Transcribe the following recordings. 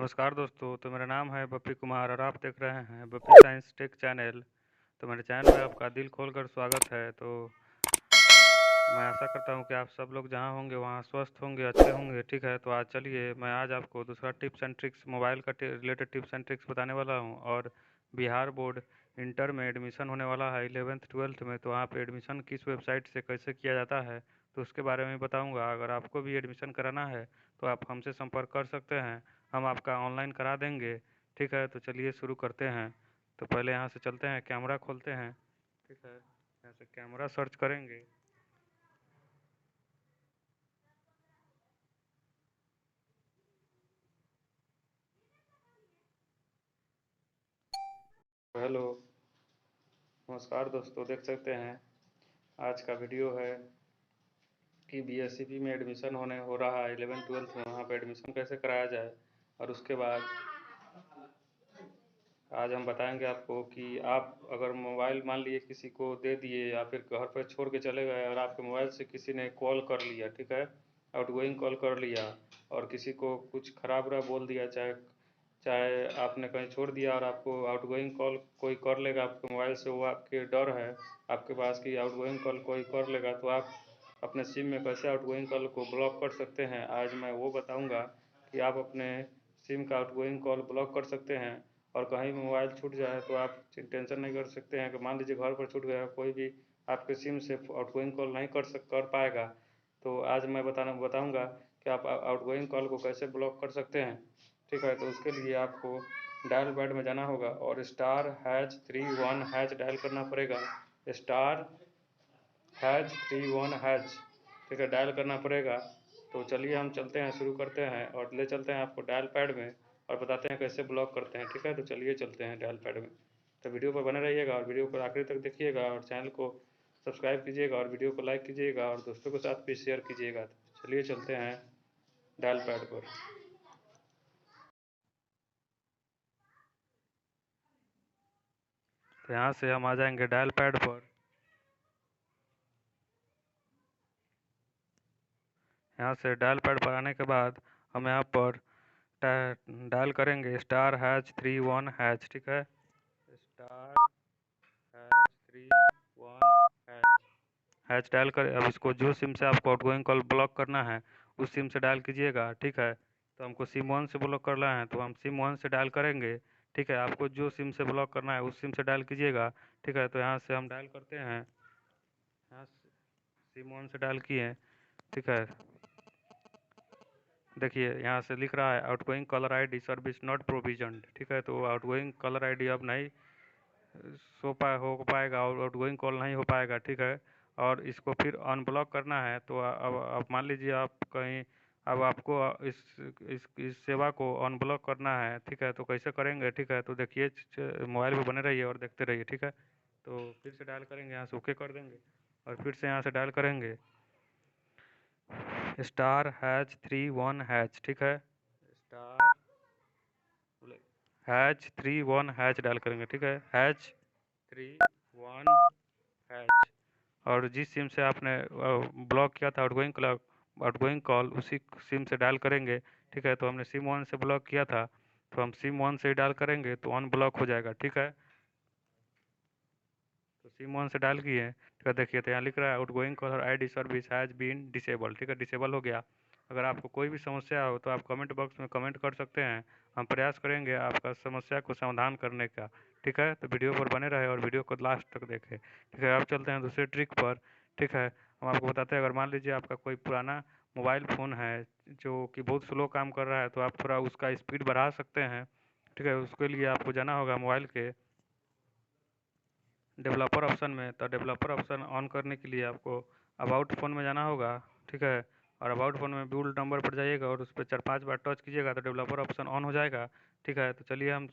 नमस्कार दोस्तों। तो मेरा नाम है बप्पी कुमार और आप देख रहे हैं बप्पी साइंस टेक चैनल। तो मेरे चैनल में आपका दिल खोलकर स्वागत है। तो मैं आशा करता हूं कि आप सब लोग जहां होंगे वहां स्वस्थ होंगे, अच्छे होंगे। ठीक है, तो आज चलिए मैं आज आपको दूसरा टिप्स एंड ट्रिक्स, मोबाइल का रिलेटेड टिप्स एंड ट्रिक्स बताने वाला हूं। और बिहार बोर्ड इंटर में एडमिशन होने वाला है 11th-12th में। तो वहाँ पे एडमिशन किस वेबसाइट से कैसे किया जाता है तो उसके बारे में बताऊँगा। अगर आपको भी एडमिशन कराना है तो आप हमसे संपर्क कर सकते हैं, हम आपका ऑनलाइन करा देंगे। ठीक है, तो चलिए शुरू करते हैं। तो पहले यहाँ से चलते हैं, कैमरा खोलते हैं। ठीक है, यहाँ से कैमरा सर्च करेंगे। हेलो, नमस्कार दोस्तों। देख सकते हैं आज का वीडियो है कि बीएससीपी में एडमिशन होने हो रहा है 11th-12th में, वहाँ पे एडमिशन कैसे कराया जाए। और उसके बाद आज हम बताएंगे आपको कि आप अगर मोबाइल मान लिए किसी को दे दिए या फिर घर पर छोड़ के चले गए और आपके मोबाइल से किसी ने कॉल कर लिया, ठीक है, आउटगोइंग कॉल कर लिया और किसी को कुछ खराब बुरा बोल दिया, चाहे चाहे आपने कहीं छोड़ दिया और आपको आउटगोइंग कॉल कोई कर लेगा आपके मोबाइल से, वो आपके डर है आपके पास कि आउटगोइंग कॉल कोई कर लेगा, तो आप अपने सिम में कैसे आउटगोइंग कॉल को ब्लॉक कर सकते हैं। आज मैं वो बताऊंगा कि आप अपने सिम का आउटगोइंग कॉल ब्लॉक कर सकते हैं। और कहीं भी मोबाइल छूट जाए तो आप टेंशन नहीं कर सकते हैं कि मान लीजिए घर पर छूट गया, कोई भी आपके सिम से आउटगोइंग कॉल नहीं कर पाएगा। तो आज मैं बताऊंगा कि आप आउटगोइंग कॉल को कैसे ब्लॉक कर सकते हैं। ठीक है, तो उसके लिए आपको डायल पैड में जाना होगा और *#31# डायल करना पड़ेगा। *#31#, ठीक है, डायल करना पड़ेगा। तो चलिए हम चलते हैं, शुरू करते हैं और ले चलते हैं आपको डायल पैड में और बताते हैं कैसे ब्लॉक करते हैं। ठीक है, तो चलिए चलते हैं डायल पैड में। तो वीडियो पर बने रहिएगा और वीडियो को आखिरी तक देखिएगा और चैनल को सब्सक्राइब कीजिएगा और वीडियो को लाइक कीजिएगा और दोस्तों के साथ भी शेयर कीजिएगा। तो चलिए चलते हैं डायल पैड पर। तो यहाँ से हम आ जाएंगे डायल पैड पर। यहाँ से डायल पैड पर आने के बाद हम यहाँ पर डायल करेंगे *#31#, ठीक है, *#31#। डायल कर अब इसको जो सिम से आपको आउटगोइंग कॉल ब्लॉक करना है उस सिम से डायल कीजिएगा। ठीक है, तो हमको सिम 1 से ब्लॉक करना है तो हम सिम 1 से डायल करेंगे। ठीक है, आपको जो सिम से ब्लॉक करना है उस सिम से डायल कीजिएगा। ठीक है, तो यहाँ से हम डायल करते हैं, यहाँ सिम 1 से डायल किए। ठीक है, देखिए यहाँ से लिख रहा है outgoing caller ID service not provisioned. ठीक है, तो आउटगोइंग कॉलर आईडी अब नहीं हो पाएगा और आउटगोइंग कॉल नहीं हो पाएगा। ठीक है, और इसको फिर अनब्लॉक करना है। तो अब मान लीजिए आप कहीं, अब आपको इस सेवा को अनब्लॉक करना है। ठीक है, तो कैसे करेंगे। ठीक है, तो देखिए मोबाइल पे बने रहिए और देखते रहिए। ठीक है, तो फिर से डायल करेंगे, यहाँ से ओके कर देंगे और फिर से यहाँ से डायल करेंगे *#31#, ठीक है, *#31# डायल करेंगे। ठीक है, #31#, और जिस सिम से आपने ब्लॉक किया था आउटगोइंग कॉल उसी सिम से डायल करेंगे। ठीक है, तो हमने सिम 1 से ब्लॉक किया था तो हम सिम 1 से ही डायल करेंगे तो अनब्लॉक हो जाएगा। ठीक है, तो सिम 1 से डायल किए। ठीक है, देखिए तो यहाँ लिख रहा है outgoing caller ID service has been disable. ठीक है, डिसेबल हो गया। अगर आपको कोई भी समस्या हो तो आप कमेंट बॉक्स में कमेंट कर सकते हैं, हम प्रयास करेंगे आपका समस्या को समाधान करने का। ठीक है, तो वीडियो पर बने रहे और वीडियो को लास्ट तक देखें। ठीक है, अब चलते हैं दूसरे ट्रिक पर। ठीक है, हम आपको बताते हैं, अगर मान लीजिए आपका कोई पुराना मोबाइल फ़ोन है जो कि बहुत स्लो काम कर रहा है तो आप थोड़ा उसका स्पीड बढ़ा सकते हैं। ठीक है, उसके लिए आपको जाना होगा मोबाइल के डेवलपर ऑप्शन में। तो डेवलपर ऑप्शन ऑन करने के लिए आपको अबाउट फ़ोन में जाना होगा। ठीक है, और अबाउट फ़ोन में बिल्ड नंबर पर जाइएगा और उस पर 4-5 बार टच कीजिएगा तो डेवलपर ऑप्शन ऑन हो जाएगा। ठीक है, तो चलिए हम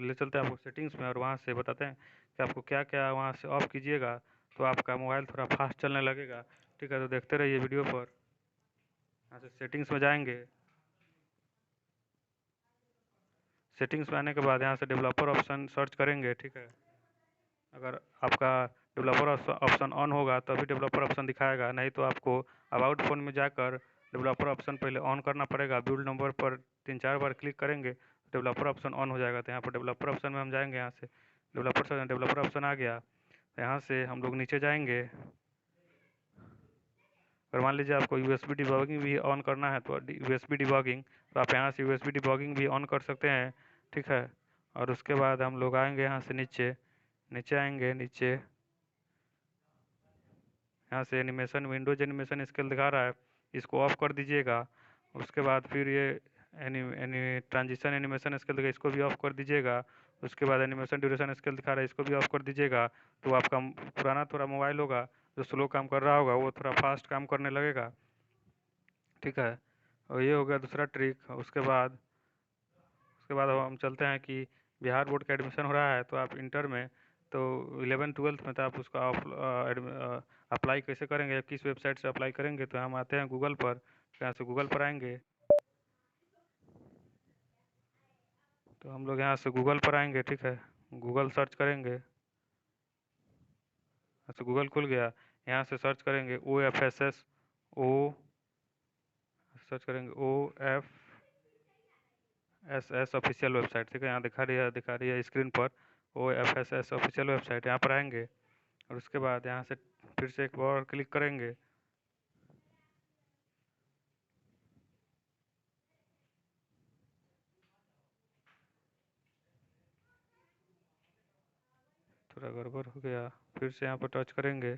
ले चलते हैं आपको सेटिंग्स में और वहाँ से बताते हैं कि आपको क्या क्या वहाँ से ऑफ कीजिएगा तो आपका मोबाइल थोड़ा फास्ट चलने लगेगा। ठीक है, तो देखते रहिए वीडियो पर। यहाँ से सेटिंग्स में जाएंगे, सेटिंग्स में आने के बाद यहाँ से डेवलपर ऑप्शन सर्च करेंगे। ठीक है, अगर आपका डेवलपर ऑप्शन ऑन होगा तभी डेवलपर ऑप्शन दिखाएगा, नहीं तो आपको अबाउट फ़ोन में जाकर डेवलपर ऑप्शन पहले ऑन करना पड़ेगा। बिल्ड नंबर पर 3-4 बार क्लिक करेंगे डेवलपर ऑप्शन ऑन हो जाएगा। तो यहाँ पर डेवलपर ऑप्शन में हम जाएंगे, यहाँ से डेवलपर ऑप्शन आ गया। यहाँ से हम लोग नीचे जाएंगे, और मान लीजिए आपको यूएसबी डिबॉगिंग भी ऑन करना है, तो यूएसबी डिबॉगिंग, तो आप यहाँ से यूएसबी डिबॉगिंग भी ऑन कर सकते हैं, ठीक है। और उसके बाद हम लोग आएंगे यहाँ से नीचे आएंगे, नीचे यहाँ से एनिमेशन, विंडोज एनिमेशन स्केल दिखा रहा है, इसको ऑफ कर दीजिएगा। उसके बाद फिर ये एनी ट्रांजिशन एनिमेशन स्केल दिखा, इसको भी ऑफ कर दीजिएगा। उसके बाद एनिमेशन ड्यूरेशन स्केल दिखा रहा है, इसको भी ऑफ कर दीजिएगा। तो आपका पुराना थोड़ा मोबाइल होगा जो स्लो काम कर रहा होगा, वो थोड़ा फास्ट काम करने लगेगा, ठीक है। और ये हो गया दूसरा ट्रिक। उसके बाद हम चलते हैं कि बिहार बोर्ड का एडमिशन हो रहा है, तो आप इंटर में, तो 11th-12th में, तो आप उसका अप्लाई कैसे करेंगे, किस वेबसाइट से अप्लाई करेंगे। तो हम आते हैं गूगल पर, यहाँ से गूगल पर आएंगे, तो हम लोग यहाँ से गूगल पर आएंगे, ठीक है। गूगल सर्च करेंगे, अच्छा गूगल खुल गया। यहाँ से सर्च करेंगे OFSS, सर्च करेंगे OFSS ऑफिशियल वेबसाइट, ठीक है। यहाँ दिखा रही है स्क्रीन पर OFSS ऑफिशियल वेबसाइट। यहाँ पर आएंगे और उसके बाद यहाँ से फिर से एक बार क्लिक करेंगे, थोड़ा गड़बड़ हो गया, फिर से यहाँ पर टच करेंगे।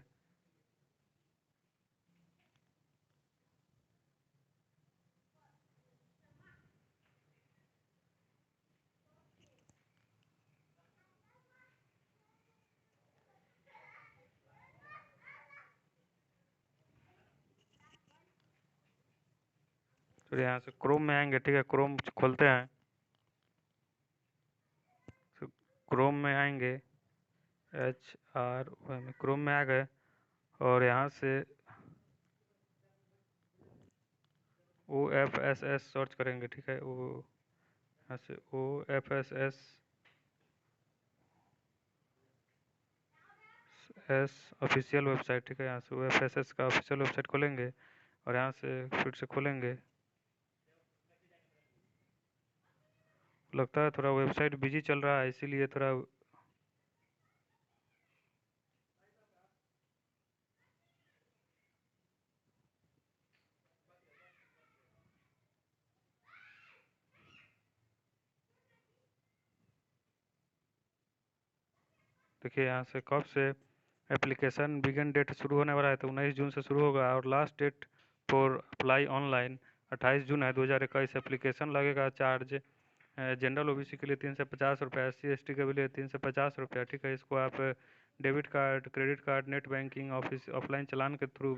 फिर यहाँ से क्रोम में आएंगे, ठीक है। क्रोम खोलते हैं, क्रोम में आएंगे, क्रोम में आ गए, और यहाँ से OFSS सर्च करेंगे, ठीक है। यहाँ से OFSS ऑफिशियल वेबसाइट, ठीक है। यहाँ से OFSS का ऑफिशियल वेबसाइट खोलेंगे, और यहाँ से फिर से खोलेंगे। लगता है थोड़ा वेबसाइट बिजी चल रहा है, इसीलिए थोड़ा, देखिए यहाँ से कब से एप्लीकेशन बिगिन डेट शुरू होने वाला है, तो 19 जून से शुरू होगा, और last date for apply online 28 जून है 2021। एप्लीकेशन लगेगा चार्ज जनरल OBC के लिए 350 रुपये, SC ST के लिए 350 रुपया, ठीक है। इसको आप debit card, credit card, net banking, offline चालान के थ्रू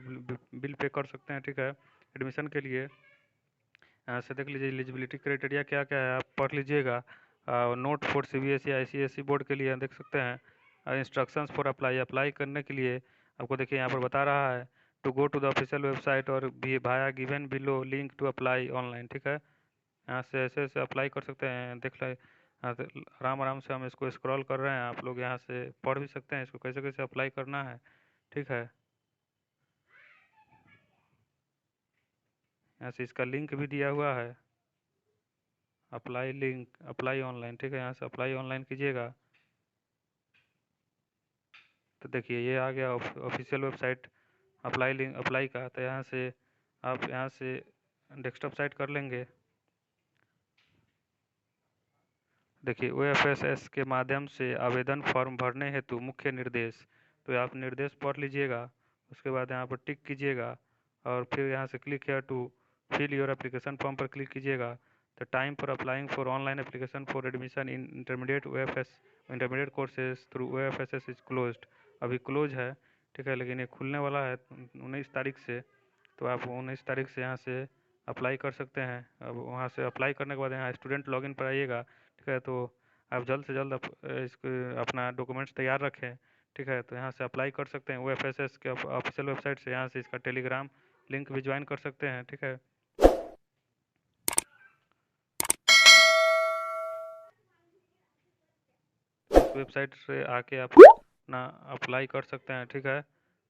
बिल पे कर सकते हैं, ठीक है। एडमिशन के लिए यहाँ से देख लीजिए एलिजिबिलिटी क्राइटेरिया क्या क्या है, आप पढ़ लीजिएगा। Note for CBSE ICSE board के लिए देख सकते हैं। इंस्ट्रक्शंस फॉर अप्लाई करने के लिए आपको देखिए यहाँ पर बता रहा है to go to the official website और भी via given below link to apply online, ठीक है। यहाँ से ऐसे ऐसे अप्लाई कर सकते हैं, देख ले। यहाँ से आराम आराम से हम इसको स्क्रॉल कर रहे हैं, आप लोग यहाँ से पढ़ भी सकते हैं इसको कैसे कैसे अप्लाई करना है, ठीक है। यहाँ से इसका लिंक भी दिया हुआ है, अप्लाई ऑनलाइन, ठीक है। यहाँ से अप्लाई ऑनलाइन कीजिएगा, तो देखिए ये आ गया ऑफिशियल वेबसाइट अप्लाई का। तो यहाँ से आप यहाँ से डेस्कटॉप साइट कर लेंगे। देखिए OFSS के माध्यम से आवेदन फॉर्म भरने हेतु मुख्य निर्देश, तो आप निर्देश पढ़ लीजिएगा। उसके बाद यहाँ पर टिक कीजिएगा, और फिर यहाँ से क्लिक किया to fill your application form पर क्लिक कीजिएगा। The time for applying for online application for admission in intermediate courses through OFSS is closed, अभी क्लोज है, ठीक है। लेकिन ये खुलने वाला है 19 तारीख से, तो आप 19 तारीख से यहाँ से अप्लाई कर सकते हैं। अब वहाँ से अप्लाई करने के बाद यहाँ स्टूडेंट लॉगिन पर आइएगा, ठीक है। तो आप जल्द से जल्द इसको अपना डॉक्यूमेंट्स तैयार रखें, ठीक है। तो यहाँ से अप्लाई कर सकते हैं OFSS के ऑफिशियल वेबसाइट से। यहाँ से इसका टेलीग्राम लिंक भी ज्वाइन कर सकते हैं, ठीक है। वेबसाइट से आके आप अपना अप्लाई कर सकते हैं, ठीक है।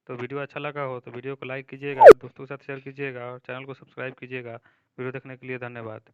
तो वीडियो अच्छा लगा हो तो वीडियो को लाइक कीजिएगा, दोस्तों के साथ शेयर कीजिएगा, और चैनल को सब्सक्राइब कीजिएगा। वीडियो देखने के लिए धन्यवाद।